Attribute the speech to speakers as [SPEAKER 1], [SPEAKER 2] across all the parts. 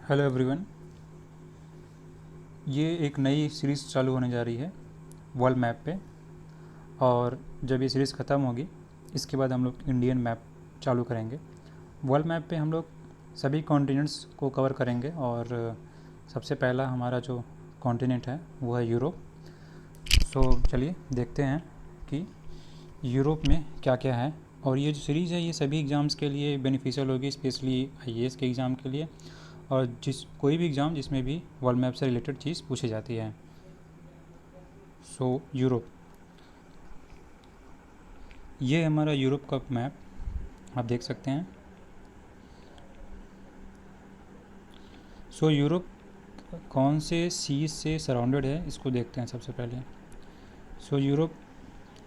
[SPEAKER 1] Hello everyone. ये एक नई सीरीज़ चालू होने जा रही है वर्ल्ड मैप पे। और जब ये सीरीज़ ख़त्म होगी इसके बाद हम लोग इंडियन मैप चालू करेंगे। वर्ल्ड मैप पे हम लोग सभी कॉन्टिनेंट्स को कवर करेंगे और सबसे पहला हमारा जो कॉन्टिनेंट है वो है यूरोप। सो चलिए देखते हैं कि यूरोप में क्या क्या है। और ये जो सीरीज़ है ये सभी एग्ज़ाम्स के लिए बेनिफिशियल होगी, स्पेशली आईएएस के एग्ज़ाम के लिए और कोई भी एग्ज़ाम जिसमें भी वर्ल्ड मैप से रिलेटेड चीज़ पूछी जाती है। सो यूरोप, ये हमारा यूरोप का मैप आप देख सकते हैं। सो यूरोप कौन से सी से सराउंडेड है इसको देखते हैं सबसे पहले। सो यूरोप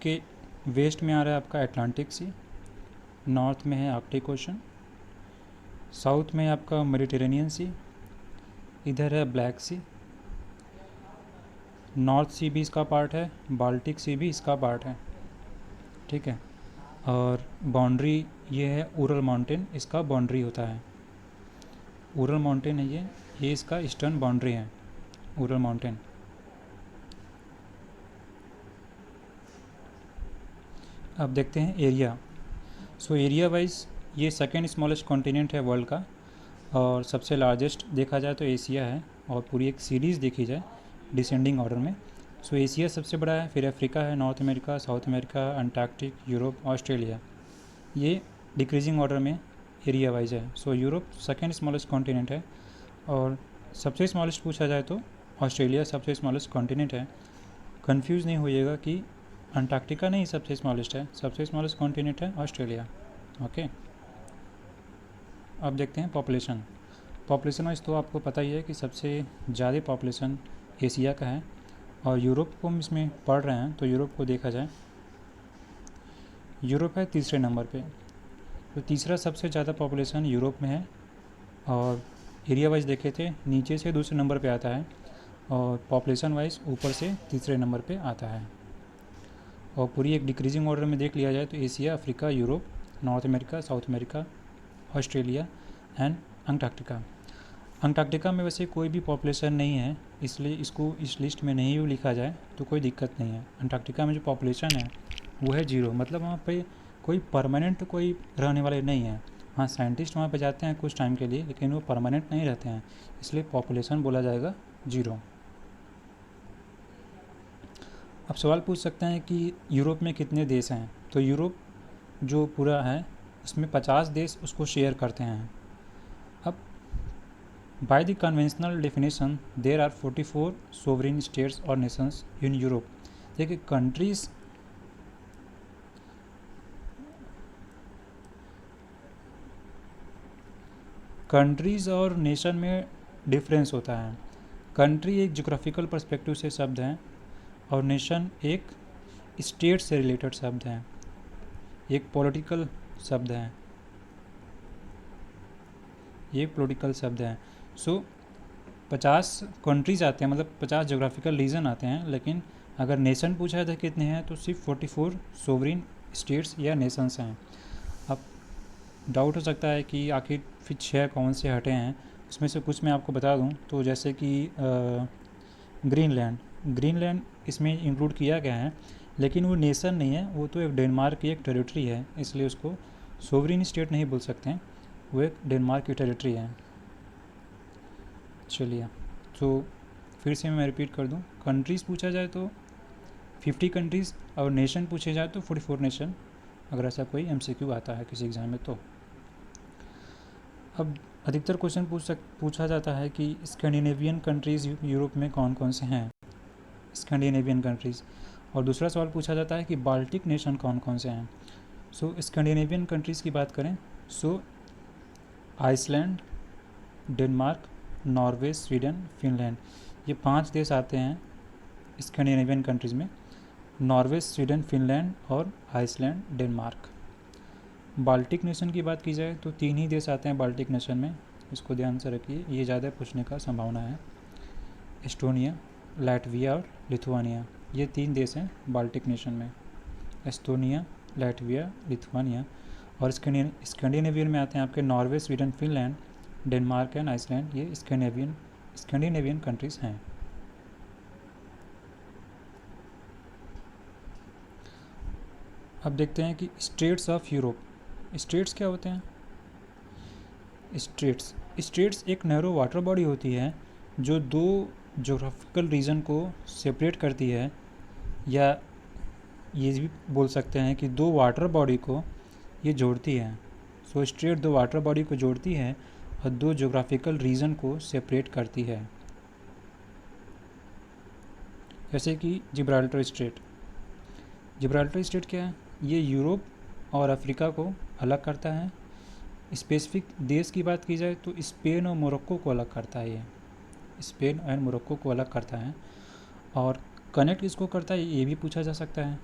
[SPEAKER 1] के वेस्ट में आ रहा है आपका अटलांटिक सी, नॉर्थ में है आर्कटिक ओशन, साउथ में है आपका मेडिटेरेनियन सी, इधर है ब्लैक सी, नॉर्थ सी भी इसका पार्ट है, बाल्टिक सी भी इसका पार्ट है, ठीक है। और बाउंड्री ये है उरल माउंटेन, इसका बाउंड्री होता है। उरल माउंटेन है ये इसका ईस्टर्न बाउंड्री है, उरल माउंटेन। अब देखते हैं एरिया। सो एरिया वाइज ये सेकेंड स्मॉलेस्ट कॉन्टिनेंट है वर्ल्ड का और सबसे लार्जेस्ट देखा जाए तो एशिया है। और पूरी एक सीरीज़ देखी जाए डिसेंडिंग ऑर्डर में, सो एशिया सबसे बड़ा है, फिर अफ्रीका है, north America, south America, Antarctic, Europe, Australia. ये डिक्रीजिंग ऑर्डर में एरिया वाइज है। सो यूरोप सेकेंड स्मॉलेस्ट कॉन्टिनेंट है और सबसे स्मॉलेस्ट पूछा जाए तो ऑस्ट्रेलिया सबसे स्मॉलेस्ट कॉन्टिनेंट है। कंफ्यूज नहीं होइएगा कि अंटार्कटिका नहीं सबसे स्मॉलेस्ट है, सबसे स्मॉलेस्ट कॉन्टिनेंट है ऑस्ट्रेलिया। ओके, अब देखते हैं पॉपुलेशन। पॉपुलेशन वाइज तो आपको पता ही है कि सबसे ज़्यादा पॉपुलेशन एशिया का है और यूरोप को हम इसमें पढ़ रहे हैं तो यूरोप को देखा जाए, यूरोप है तीसरे नंबर पे। तो तीसरा सबसे ज़्यादा पॉपुलेशन यूरोप में है और एरिया वाइज देखे थे नीचे से दूसरे नंबर पे आता है और पॉपुलेशन वाइज ऊपर से तीसरे नंबर पे आता है। और पूरी एक डिक्रीजिंग ऑर्डर में देख लिया जाए तो Asia, Africa, Europe, north America, south America, Australia and Antarctica. Antarctica में वैसे कोई भी पॉपुलेशन नहीं है, इसलिए इसको इस लिस्ट में नहीं भी लिखा जाए तो कोई दिक्कत नहीं है। अंटार्कटिका में जो पॉपुलेशन है वो है 0, मतलब वहाँ पे कोई परमानेंट कोई रहने वाले नहीं हैं। हाँ, साइंटिस्ट वहाँ पे जाते हैं कुछ टाइम के लिए लेकिन वो परमानेंट नहीं रहते हैं, इसलिए पॉपुलेशन बोला जाएगा 0। अब सवाल पूछ सकते हैं कि यूरोप में कितने देश हैं, तो यूरोप जो पूरा है उसमें 50 देश उसको शेयर करते हैं। अब by the conventional definition there are 44 sovereign states और नेशंस इन यूरोप। देखिए कंट्रीज़ और नेशन में डिफरेंस होता है। कंट्री एक जोग्राफिकल पर्सपेक्टिव से शब्द है और नेशन एक स्टेट से रिलेटेड शब्द है, एक पॉलिटिकल शब्द है, ये पॉलिटिकल शब्द है। सो 50 कंट्रीज आते हैं, मतलब 50 जोग्राफिकल रीजन आते हैं, लेकिन अगर नेशन पूछा था कितने हैं तो सिर्फ 44 सोवरेन स्टेट्स या नेशंस हैं। अब डाउट हो सकता है कि आखिर फिर 6 कौन से हटे हैं, उसमें से कुछ मैं आपको बता दूं तो जैसे कि ग्रीनलैंड इसमें इंक्लूड किया गया है, लेकिन वो नेशन नहीं है, वो तो एक डेनमार्क की एक टेरिटरी है, इसलिए उसको सोवरेन स्टेट नहीं बोल सकते हैं, वो एक डेनमार्क की टेरिटरी है। चलिए, तो फिर से मैं रिपीट कर दूं, कंट्रीज़ पूछा जाए तो 50 कंट्रीज़ और नेशन पूछे जाए तो 44 नेशन, अगर ऐसा कोई एमसीक्यू आता है किसी एग्ज़ाम में तो। अब अधिकतर क्वेश्चन पूछा जाता है कि स्कैंडिनेवियन कंट्रीज़ यूरोप में कौन कौन से हैं, स्कैंडिनेवियन कंट्रीज़। और दूसरा सवाल पूछा जाता है कि बाल्टिक नेशन कौन कौन से हैं। सो स्कैंडिनेवियन कंट्रीज़ की बात करें so Iceland, Denmark, Norway, Sweden, Finland, ये 5 देश आते हैं स्कैंडिनेवियन कंट्रीज़ में, नॉर्वे, स्वीडन, फिनलैंड और आइसलैंड, डेनमार्क। बाल्टिक नेशन की बात की जाए तो 3 ही देश आते हैं बाल्टिक नेशन में, इसको ध्यान से रखिए, ये ज़्यादा पूछने का संभावना है। एस्टोनिया, लैटविया और लिथुआनिया, ये 3 देश हैं बाल्टिक नेशन में, एस्टोनिया, लैटविया, लिथुआनिया। और स्कैंडिनेवियन में आते हैं आपके Norway, Sweden, Finland, Denmark and Iceland ये स्कैंडिनेवियन कंट्रीज़ हैं। अब देखते हैं कि स्टेट्स ऑफ यूरोप। स्टेट्स क्या होते हैं? स्टेट्स एक नैरो वाटर बॉडी होती है जो दो जोग्राफिकल रीजन को सेपरेट करती है, या ये भी बोल सकते हैं कि दो वाटर बॉडी को ये जोड़ती है। सो स्टेट दो वाटर बॉडी को जोड़ती है और दो जोग्राफिकल रीजन को सेपरेट करती है। जैसे कि जिब्राल्टर स्ट्रेट क्या है? ये यूरोप और अफ्रीका को अलग करता है। स्पेसिफिक देश की बात की जाए तो स्पेन और मोरक्को को अलग करता है। ये स्पेन और मोरक्को को अलग करता है। और कनेक्ट इसको करता है, ये भी पूछा जा सकता है।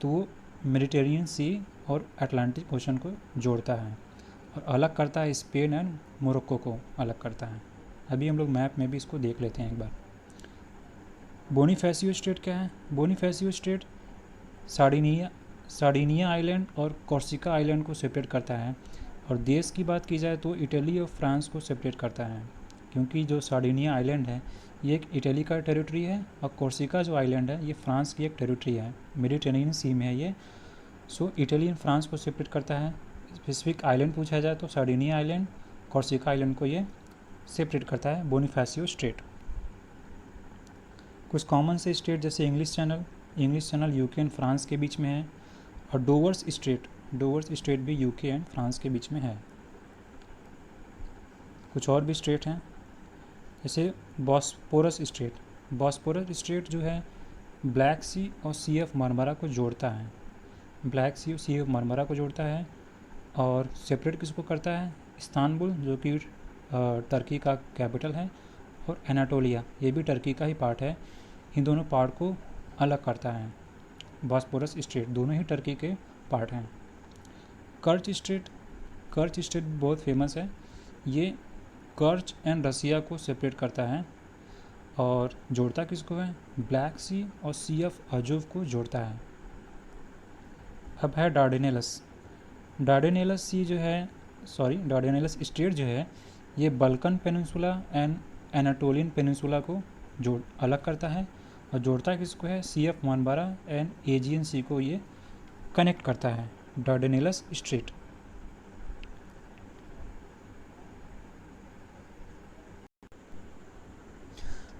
[SPEAKER 1] तो वो मेडिटेरियन सी और अटलांटिक ओशन को जोड़ता है और अलग करता है, स्पेन एंड मोरक्को को अलग करता है। अभी हम लोग मैप में भी इसको देख लेते हैं एक बार। बोनीफेसियो स्ट्रेट क्या है? बोनीफेसियो स्ट्रेट सार्डिनिया आइलैंड और कॉर्सिका आइलैंड को सेपरेट करता है। और देश की बात की जाए तो इटली और फ्रांस को सेपरेट करता है, क्योंकि जो सार्डिनिया आइलैंड है ये एक इटली का टेरिटरी है और कॉर्सिका जो आइलैंड है ये फ्रांस की एक टेरिटरी है, मेडिटेरेनियन सी में है ये। सो इटली एंड फ्रांस को सेपरेट करता है। स्पेसिफिक आइलैंड पूछा जाए तो सार्डिनिया आइलैंड, कॉर्सिका आइलैंड को ये सेपरेट करता है बोनीफेसियो स्ट्रेट। कुछ कॉमन से स्टेट जैसे English channel UK and France के बीच में है। और डोवर्स स्ट्रेट भी यूके एंड फ्रांस के बीच में है। कुछ और भी स्ट्रेट हैं जैसे बॉस्पोरस स्ट्रेट जो है ब्लैक सी और सी ऑफ मरमरा को जोड़ता है। ब्लैक सी और सी ऑफ मरमरा को जोड़ता है। और सेपरेट किसको करता है? इस्तांबुल जो कि टर्की का कैपिटल है, और एनाटोलिया ये भी टर्की का ही पार्ट है। इन दोनों पार्ट को अलग करता है। बॉस्पोरस स्ट्रेट दोनों ही टर्की के पार्ट हैं। कर्च स्ट्रेट बहुत फेमस है। ये कर्च एंड रसिया को सेपरेट करता है और जोड़ता किसको है? ब्लैक सी और सी ऑफ अजूव को जोड़ता है। अब है डार्डेनेलस स्ट्रेट जो है ये Balkan peninsula and Anatolian peninsula को अलग करता है और जोड़ता किसको है? सी ऑफ मारमरा एंड एजियन सी को ये कनेक्ट करता है, डार्डेनेलस स्ट्रेट।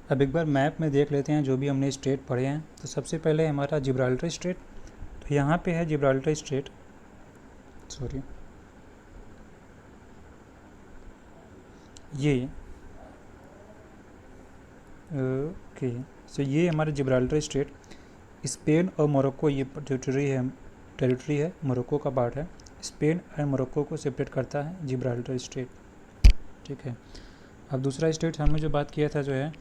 [SPEAKER 1] अब एक बार मैप में देख लेते हैं जो भी हमने स्ट्रेट पढ़े हैं। तो सबसे पहले हमारा जिब्राल्टर स्ट्रेट, तो यहाँ पे है जिब्राल्टर स्ट्रेट, ये ओके। सो ये हमारा जिब्राल्टर स्ट्रेट, स्पेन और मोरक्को ये टेरिटरी है, मोरक्को का पार्ट है। स्पेन और मोरक्को को सेपरेट करता है जिब्राल्टर स्ट्रेट, ठीक है। अब दूसरा स्ट्रेट हमने जो बात किया था जो है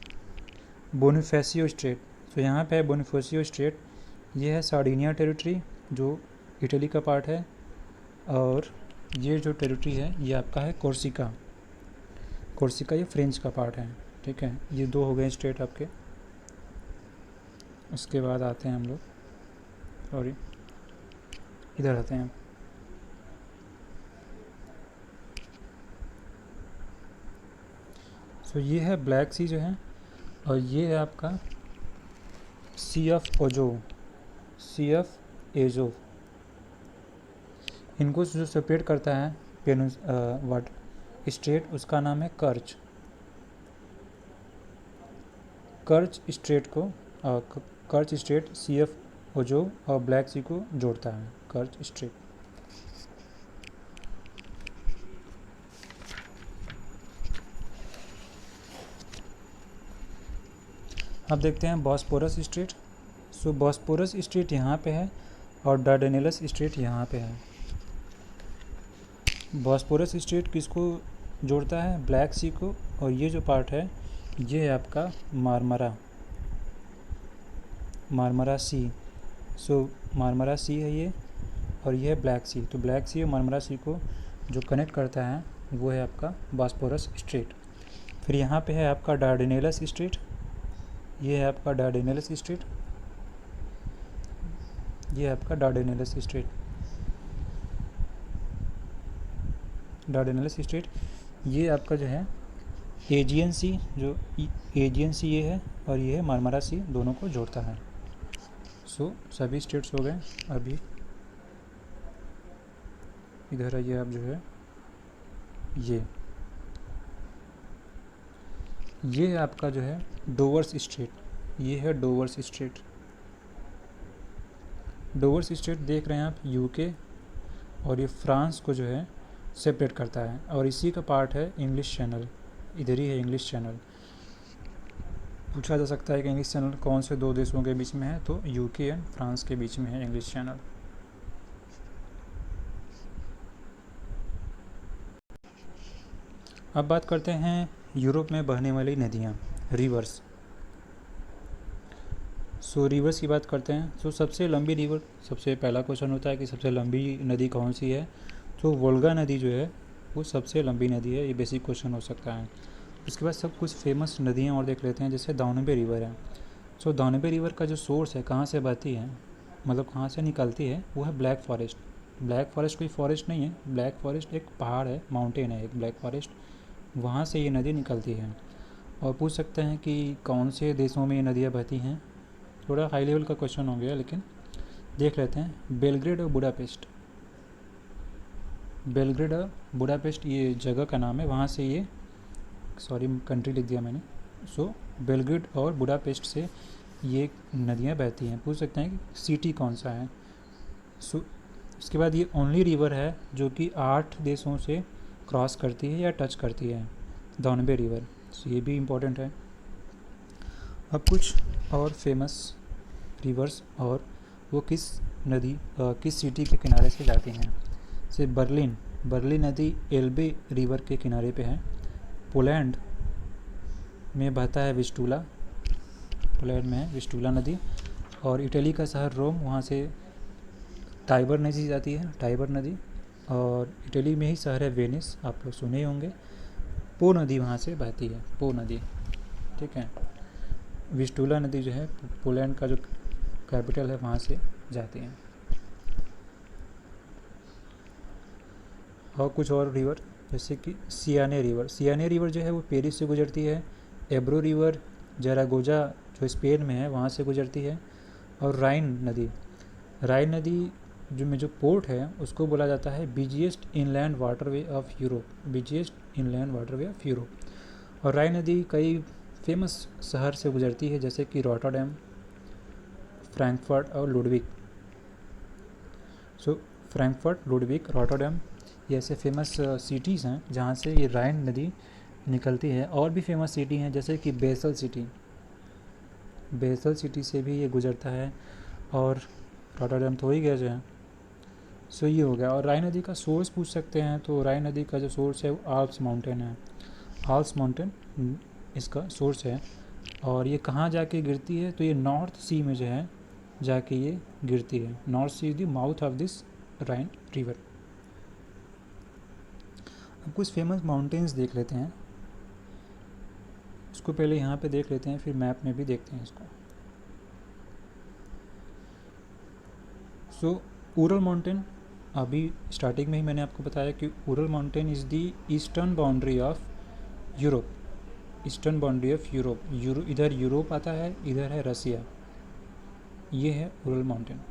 [SPEAKER 1] बोनीफेसियो स्ट्रेट। तो यहाँ पे है बोनीफेसियो स्ट्रेट, ये है सार्डिनिया टेरिटरी जो इटली का पार्ट है। और ये जो टेरिटरी है ये आपका है कोर्सिका ये फ्रेंच का पार्ट है, ठीक है। ये दो हो गए स्टेट आपके। उसके बाद आते हैं हम लोग, इधर आते हैं। सो ये है ब्लैक सी जो है, और ये है आपका सी ऑफ एजोव। इनको जो सेपरेट करता है स्ट्रेट, उसका नाम है कर्च स्ट्रेट सी ऑफ ओजो और ब्लैक सी को जोड़ता है, कर्च स्ट्रेट। अब देखते हैं बॉस्पोरस स्ट्रेट। सो बॉस्पोरस स्ट्रेट यहाँ पे है और डार्डेनेलस स्ट्रेट यहाँ पे है। बॉस्पोरस स्ट्रेट किसको जोड़ता है? ब्लैक सी को। और ये जो पार्ट है ये है आपका मारमरा सी। सो मारमरा सी है ये, और ये है ब्लैक सी। तो ब्लैक सी और मारमरा सी को जो कनेक्ट करता है वो है आपका बॉस्पोरस स्ट्रेट। फिर यहाँ पे है आपका डार्डेनेलस स्ट्रेट, ये है आपका डार्डेनेलस स्ट्रेट, ये है आपका डार्डेनेलस स्ट्रेट। ये आपका जो है एजियन सी, जो एजियन सी ये है, और ये है मार्मारा सी, दोनों को जोड़ता है। सो सभी स्टेट्स हो गए। अभी इधर आइए आप, जो है ये आपका जो है डोवर्स स्ट्रेट, ये है डोवर्स स्ट्रेट। डोवर्स स्ट्रेट देख रहे हैं आप, यूके और ये फ्रांस को जो है सेपरेट करता है, और इसी का पार्ट है इंग्लिश चैनल। इधर ही है इंग्लिश चैनल। पूछा जा सकता है कि इंग्लिश चैनल कौन से दो देशों के बीच में है, तो यूके एंड फ्रांस के बीच में है इंग्लिश चैनल। अब बात करते हैं यूरोप में बहने वाली नदियाँ, रिवर्स। सो रिवर्स की बात करते हैं। सो सबसे लंबी रिवर, सबसे पहला क्वेश्चन होता है कि सबसे लंबी नदी कौन सी है, तो वोल्गा नदी जो है वो सबसे लंबी नदी है। ये बेसिक क्वेश्चन हो सकता है। उसके बाद सब कुछ फेमस नदियाँ और देख लेते हैं, जैसे दानुबे रिवर है। सो दानुबे रिवर का जो सोर्स है, कहाँ से बहती है, मतलब कहाँ से निकलती है, वो है ब्लैक फॉरेस्ट। ब्लैक फॉरेस्ट कोई फॉरेस्ट नहीं है, ब्लैक फॉरेस्ट एक पहाड़ है, माउंटेन है एक ब्लैक फॉरेस्ट, वहाँ से ये नदी निकलती है। और पूछ सकते हैं कि कौन से देशों में ये नदियाँ बहती हैं। थोड़ा हाई लेवल का क्वेश्चन हो गया, लेकिन देख लेते हैं। बेलग्रेड और बुडापेस्ट, बेलग्रेड और बुडापेस्ट ये जगह का नाम है, वहाँ से ये, सॉरी कंट्री लिख दिया मैंने। सो बेलग्रेड और बुडापेस्ट से ये नदियाँ बहती हैं। पूछ सकते हैं कि सिटी कौन सा है। सो उसके बाद ये ओनली रिवर है जो कि 8 देशों से क्रॉस करती है या टच करती है, दानुबे रिवर। सो ये भी इम्पोर्टेंट है। अब कुछ और फेमस रिवर्स, और वो किस नदी किस सिटी के किनारे से जाती हैं। जैसे बर्लिन, बर्लिन नदी एल्बे रिवर के किनारे पे है। पोलैंड में बहता है विस्टूला, पोलैंड में है विस्टूला नदी। और इटली का शहर रोम, वहाँ से टाइबर नदी जाती है, टाइबर नदी। और इटली में ही शहर है वेनिस, आप लोग सुने ही होंगे। पो नदी वहाँ से बहती है, पो नदी, ठीक है। विस्टूला नदी जो है पोलैंड का जो कैपिटल है वहाँ से जाती हैं। और कुछ और रिवर, जैसे कि सियाने रिवर, सियाने रिवर जो है वो पेरिस से गुजरती है। एब्रो रिवर जरागोजा जो स्पेन में है वहाँ से गुजरती है। और राइन नदी, राइन नदी जो पोर्ट है उसको बोला जाता है busiest inland waterway of Europe, busiest inland waterway of Europe. और राइन नदी कई फेमस शहर से गुजरती है, जैसे कि रॉटरडैम, फ्रैंकफर्ट और लुडविक। सो फ्रैंकफर्ट, लुडविक, रॉटरडैम ये ऐसे फेमस सिटीज़ हैं जहाँ से ये राइन नदी निकलती है। और भी फेमस सिटी हैं, जैसे कि बेसल सिटी, बेसल सिटी से भी ये गुजरता है। और रॉटरडैम तो हो ही गया जो है। सो ये हो गया। और राइन नदी का सोर्स पूछ सकते हैं, तो राइन नदी का जो सोर्स है वो आल्प्स माउंटेन है, आल्प्स माउंटेन इसका सोर्स है। और ये कहाँ जाके गिरती है, तो ये नॉर्थ सी में जो है जाके ये गिरती है। North Sea is the mouth of this Rhine river. अब कुछ फेमस माउंटेन्स देख लेते हैं, उसको पहले यहाँ पे देख लेते हैं, फिर मैप में भी देखते हैं इसको। सो उरल माउंटेन, अभी स्टार्टिंग में ही मैंने आपको बताया कि Ural mountain is the eastern boundary of Europe, eastern boundary of Europe. इधर यूरोप आता है, इधर है रसिया, ये है Ural mountain.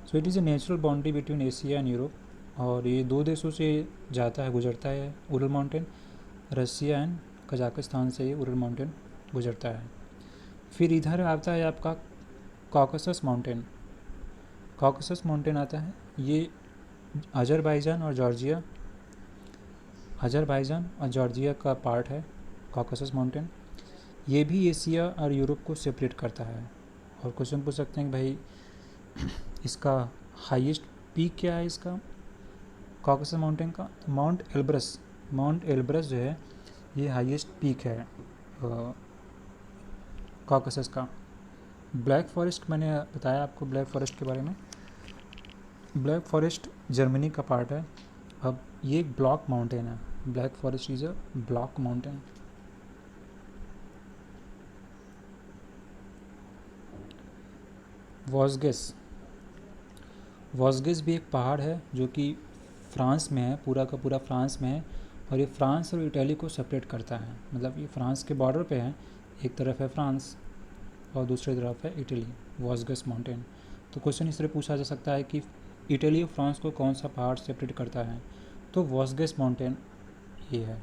[SPEAKER 1] So it is a natural boundary between Asia and Europe. और ये 2 देशों से जाता है, गुजरता है Ural mountain, Russia and Kazakhstan से ये उरल माउंटेन गुजरता है। फिर इधर आता है आपका कॉकसस माउंटेन, कॉकसस माउंटेन आता है, ये अजरबैजान और जॉर्जिया, अजरबैजान और जॉर्जिया का पार्ट है कॉकसस माउंटेन। ये भी एशिया और यूरोप को सेपरेट करता है। और क्वेश्चन पूछ सकते हैं कि भाई इसका हाईएस्ट पीक क्या है इसका, कॉकसस माउंटेन का, तो माउंट एल्ब्रस, माउंट एल्ब्रस जो है ये हाईएस्ट पीक है कॉकसस का। ब्लैक फॉरेस्ट, मैंने बताया आपको ब्लैक फॉरेस्ट के बारे में, ब्लैक फॉरेस्ट जर्मनी का पार्ट है। अब ये एक ब्लॉक माउंटेन है, black forest is a block mountain. वॉस्गेस, वॉस्गेस भी एक पहाड़ है जो कि फ्रांस में है, पूरा का पूरा फ्रांस में है। और ये फ्रांस और इटली को सेपरेट करता है, मतलब ये फ्रांस के बॉर्डर पे है, एक तरफ है फ्रांस और दूसरी तरफ है इटली, वॉसगस माउंटेन। तो क्वेश्चन इस तरह पूछा जा सकता है कि इटली और फ्रांस को कौन सा पहाड़ सेपरेट करता है, तो वॉसगस माउंटेन ये है।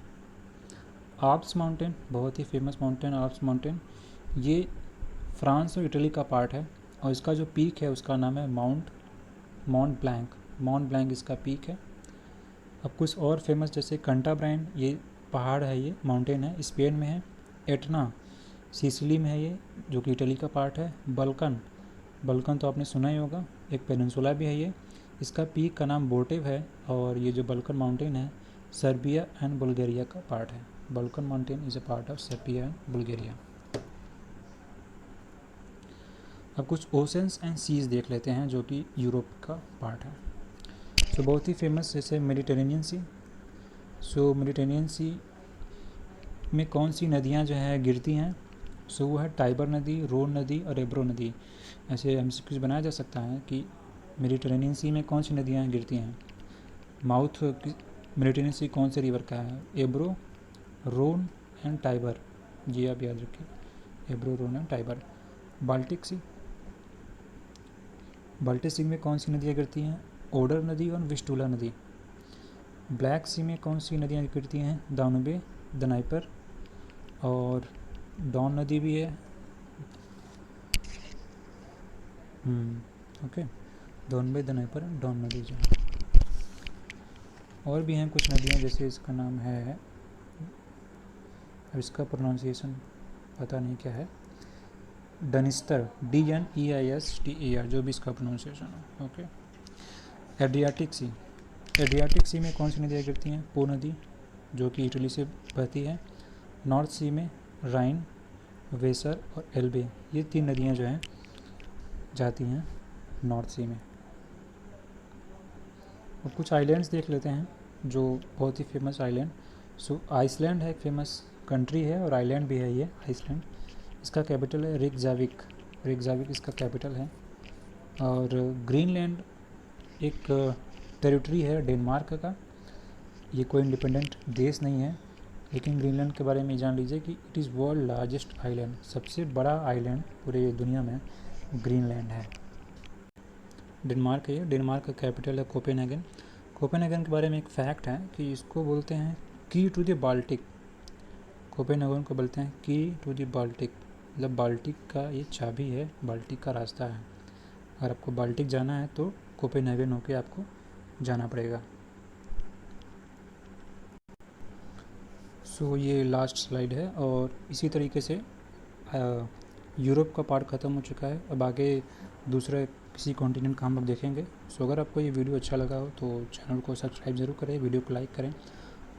[SPEAKER 1] आल्प्स माउंटेन, बहुत ही फेमस माउंटेन आल्प्स माउंटेन, ये फ्रांस और इटली का पार्ट है और इसका जो पीक है उसका नाम है माउंट ब्लैंक इसका पीक है। अब कुछ और फेमस जैसे कंटाब्राइन, ये पहाड़ है, ये माउंटेन है, स्पेन में है। एटना सिसिली में है ये, जो कि इटली का पार्ट है। बल्कन तो आपने सुना ही होगा, एक पेनिनसुला भी है ये, इसका पीक का नाम बोटेव है। और ये जो बल्कन माउंटेन है सर्बिया एंड बुल्गारिया का पार्ट है। Balkan mountain is a part of Serbia and Bulgaria. अब कुछ ओशंस एंड सीज़ देख लेते हैं जो कि यूरोप का पार्ट है। सो बहुत ही फेमस जैसे मेडिटेरेनियन सी। सो मेडिटेरेनियन सी में कौन सी नदियाँ जो है गिरती हैं, सो वो है टाइबर नदी, रोन नदी और एब्रो नदी। ऐसे एमसीक्यूज बनाया जा सकता है कि मेडिटेरेनियन सी में कौन सी नदियाँ गिरती हैं। माउथ मेडिटेरेनियन सी कौन से रिवर का है, एब्रो, रोन एंड टाइबर, ये आप याद रखिए, एब्रो, रोन एंड टाइबर। बाल्टिक सी में कौन सी नदियाँ गिरती हैं, ओडर नदी और विस्टुला नदी। ब्लैक सी में कौन सी नदियाँ गिरती हैं, दानुबे, दनाइपर और डॉन नदी भी है। ओके, दानुबे, दनाइपर, डॉन नदी जो है। और भी हैं कुछ नदियाँ, जैसे इसका नाम है, अब इसका प्रोनाउंसिएशन पता नहीं क्या है, डनिस्टर, DNEISTER, जो भी इसका प्रोनाउंसिएशन है। ओके। एड्रियाटिक सी में कौन सी नदियाँ गिरती हैं, पो नदी, जो कि इटली से बहती है। नॉर्थ सी में राइन, वेसर और एल्बे, ये 3 नदियाँ जो हैं जाती हैं नॉर्थ सी में। और कुछ आइलैंड्स देख लेते हैं जो बहुत ही फेमस आइलैंड। सो आइसलैंड है, एक फेमस कंट्री है और आइलैंड भी है ये आइसलैंड। इसका कैपिटल है रिकजाविक इसका कैपिटल है। और ग्रीनलैंड एक टेरिटरी है डेनमार्क का, ये कोई इंडिपेंडेंट देश नहीं है, लेकिन ग्रीनलैंड के बारे में जान लीजिए कि it is world largest island, सबसे बड़ा आइलैंड पूरे दुनिया में ग्रीनलैंड है। डेनमार्क है, डेनमार्क का कैपिटल है कोपेनहेगन। कोपेनहेगन के बारे में एक फ़ैक्ट है कि इसको बोलते हैं की टू द बाल्टिक। कोपेनहेगन को बोलते हैं की टू द बाल्टिक, मतलब बाल्टिक का ये चाबी है, बाल्टिक का रास्ता है। अगर आपको बाल्टिक जाना है तो कोपेनहेगन होके आपको जाना पड़ेगा। सो ये लास्ट स्लाइड है और इसी तरीके से यूरोप का पार्ट ख़त्म हो चुका है। अब आगे दूसरे किसी कॉन्टिनेंट का हम लोग देखेंगे। सो अगर आपको ये वीडियो अच्छा लगा हो तो चैनल को सब्सक्राइब ज़रूर करें, वीडियो को लाइक करें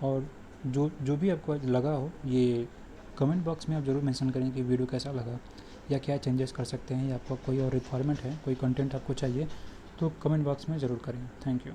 [SPEAKER 1] और जो भी आपको लगा हो ये कमेंट बॉक्स में आप ज़रूर मेंशन करें कि वीडियो कैसा लगा या क्या चेंजेस कर सकते हैं, या आपको कोई और रिक्वायरमेंट है, कोई कंटेंट आपको चाहिए तो कमेंट बॉक्स में ज़रूर करें। Thank you.